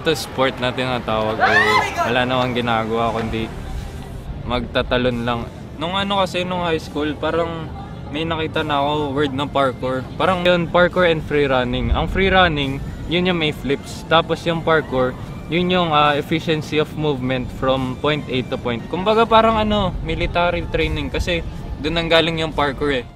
Ito sport na tinatawag ay wala namang ginagawa kundi magtatalon lang. Nung high school, parang may nakita na ako word ng parkour. Parang yun, parkour and free running. Ang free running, yun yung may flips. Tapos yung parkour, yun yung efficiency of movement from point A to point. Kumbaga parang military training kasi doon nang galing yung parkour eh.